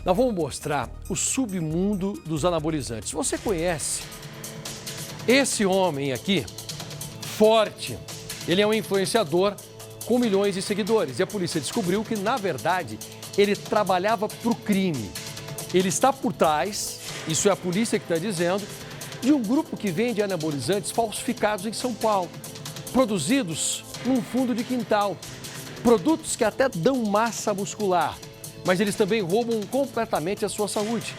Nós vamos mostrar o submundo dos anabolizantes. Você conhece esse homem aqui, forte? Ele é um influenciador com milhões de seguidores. E a polícia descobriu que, na verdade, ele trabalhava para o crime. Ele está por trás, isso é a polícia que está dizendo, de um grupo que vende anabolizantes falsificados em São Paulo, produzidos num fundo de quintal. Produtos que até dão massa muscular, mas eles também roubam completamente a sua saúde.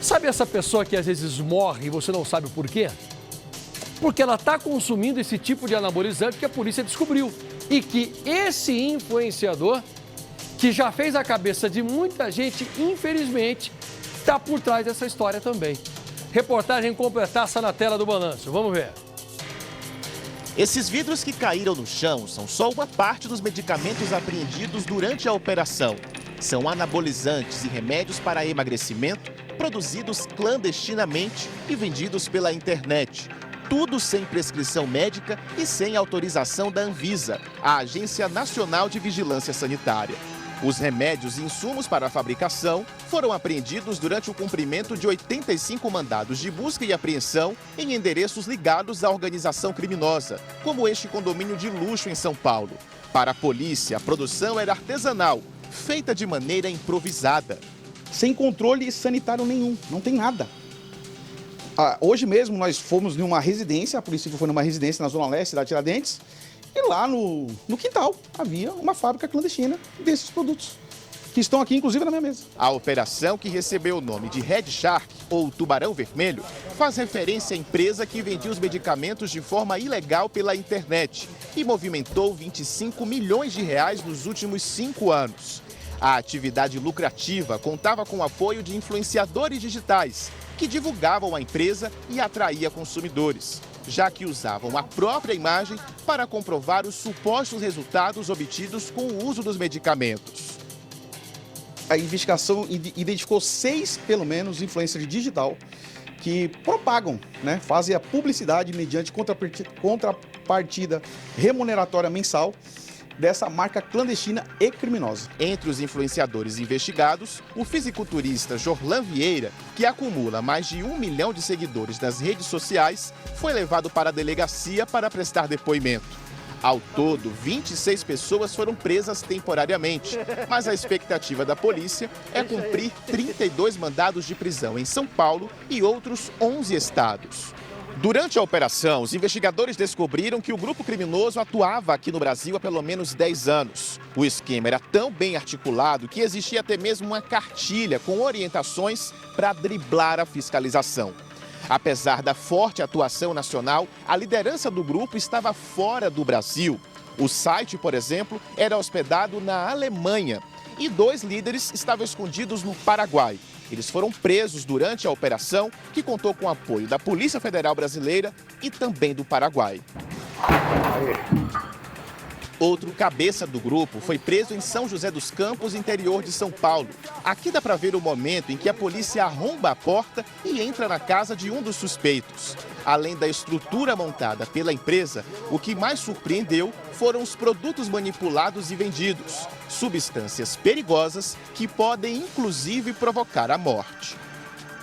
Sabe essa pessoa que às vezes morre e você não sabe o porquê? Porque ela está consumindo esse tipo de anabolizante que a polícia descobriu. E que esse influenciador, que já fez a cabeça de muita gente, infelizmente, está por trás dessa história também. Reportagem completaça na tela do Balanço. Vamos ver. Esses vidros que caíram no chão são só uma parte dos medicamentos apreendidos durante a operação. São anabolizantes e remédios para emagrecimento produzidos clandestinamente e vendidos pela internet. Tudo sem prescrição médica e sem autorização da Anvisa, a Agência Nacional de Vigilância Sanitária. Os remédios e insumos para a fabricação foram apreendidos durante o cumprimento de 85 mandados de busca e apreensão em endereços ligados à organização criminosa, como este condomínio de luxo em São Paulo. Para a polícia, a produção era artesanal, feita de maneira improvisada. Sem controle sanitário nenhum, não tem nada. Hoje mesmo nós fomos numa residência, a polícia foi numa residência na Zona Leste da Tiradentes, e lá no quintal havia uma fábrica clandestina desses produtos, que estão aqui inclusive na minha mesa. A operação, que recebeu o nome de Red Shark, ou Tubarão Vermelho, faz referência à empresa que vendia os medicamentos de forma ilegal pela internet e movimentou 25 milhões de reais nos últimos 5 anos. A atividade lucrativa contava com o apoio de influenciadores digitais, que divulgavam a empresa e atraía consumidores, já que usavam a própria imagem para comprovar os supostos resultados obtidos com o uso dos medicamentos. A investigação identificou 6, pelo menos, influencers digital que propagam, fazem a publicidade mediante contrapartida remuneratória mensal dessa marca clandestina e criminosa. Entre os influenciadores investigados, o fisiculturista Jorlan Vieira, que acumula mais de 1 milhão de seguidores nas redes sociais, foi levado para a delegacia para prestar depoimento. Ao todo, 26 pessoas foram presas temporariamente, mas a expectativa da polícia é cumprir 32 mandados de prisão em São Paulo e outros 11 estados. Durante a operação, os investigadores descobriram que o grupo criminoso atuava aqui no Brasil há pelo menos 10 anos. O esquema era tão bem articulado que existia até mesmo uma cartilha com orientações para driblar a fiscalização. Apesar da forte atuação nacional, a liderança do grupo estava fora do Brasil. O site, por exemplo, era hospedado na Alemanha e 2 líderes estavam escondidos no Paraguai. Eles foram presos durante a operação, que contou com o apoio da Polícia Federal Brasileira e também do Paraguai. Outro cabeça do grupo foi preso em São José dos Campos, interior de São Paulo. Aqui dá para ver o momento em que a polícia arromba a porta e entra na casa de um dos suspeitos. Além da estrutura montada pela empresa, o que mais surpreendeu foram os produtos manipulados e vendidos, substâncias perigosas que podem inclusive provocar a morte.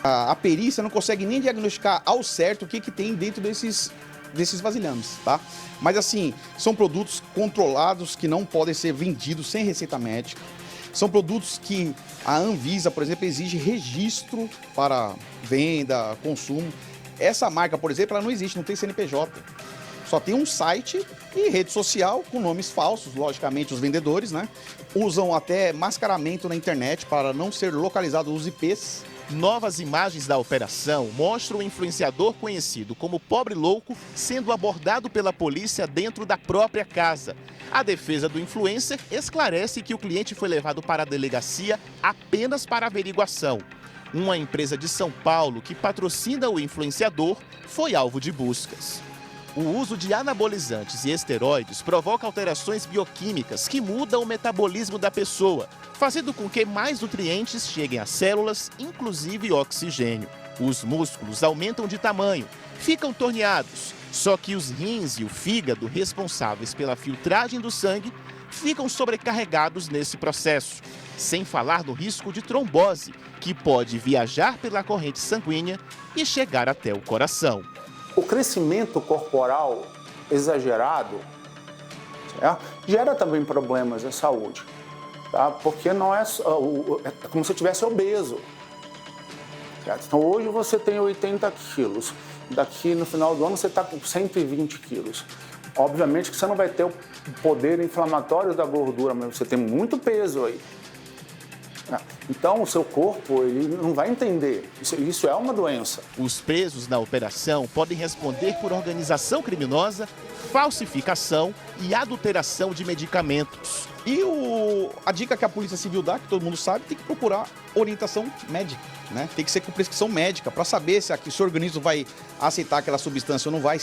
A perícia não consegue nem diagnosticar ao certo o que tem dentro desses vasilhames, tá? Mas assim, são produtos controlados que não podem ser vendidos sem receita médica. São produtos que a Anvisa, por exemplo, exige registro para venda, consumo. Essa marca, por exemplo, ela não existe, não tem CNPJ. Só tem um site e rede social com nomes falsos, logicamente os vendedores, usam até mascaramento na internet para não ser localizados os IPs. Novas imagens da operação mostram o influenciador conhecido como Pobre Louco sendo abordado pela polícia dentro da própria casa. A defesa do influencer esclarece que o cliente foi levado para a delegacia apenas para averiguação. Uma empresa de São Paulo que patrocina o influenciador foi alvo de buscas. O uso de anabolizantes e esteroides provoca alterações bioquímicas que mudam o metabolismo da pessoa, fazendo com que mais nutrientes cheguem às células, inclusive oxigênio. Os músculos aumentam de tamanho, ficam torneados, só que os rins e o fígado, responsáveis pela filtragem do sangue, ficam sobrecarregados nesse processo, sem falar no risco de trombose, que pode viajar pela corrente sanguínea e chegar até o coração. O crescimento corporal exagerado gera também problemas de saúde, tá? Porque não é como se estivesse obeso. Certo? Então hoje você tem 80 quilos, daqui no final do ano você está com 120 quilos. Obviamente que você não vai ter o poder inflamatório da gordura, mas você tem muito peso aí. Então o seu corpo ele não vai entender, isso é uma doença. Os presos na operação podem responder por organização criminosa, falsificação e adulteração de medicamentos. E a dica que a Polícia Civil dá, que todo mundo sabe, tem que procurar orientação médica, né? Tem que ser com prescrição médica para saber se o seu organismo vai aceitar aquela substância ou não vai,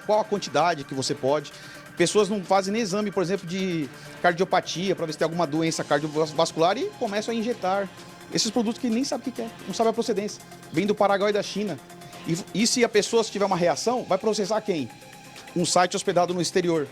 qual a quantidade que você pode. Pessoas não fazem nem exame, por exemplo, de cardiopatia, para ver se tem alguma doença cardiovascular e começam a injetar esses produtos que nem sabe o que é, não sabe a procedência. Vem do Paraguai e da China. E se a pessoa tiver uma reação, vai processar quem? Um site hospedado no exterior.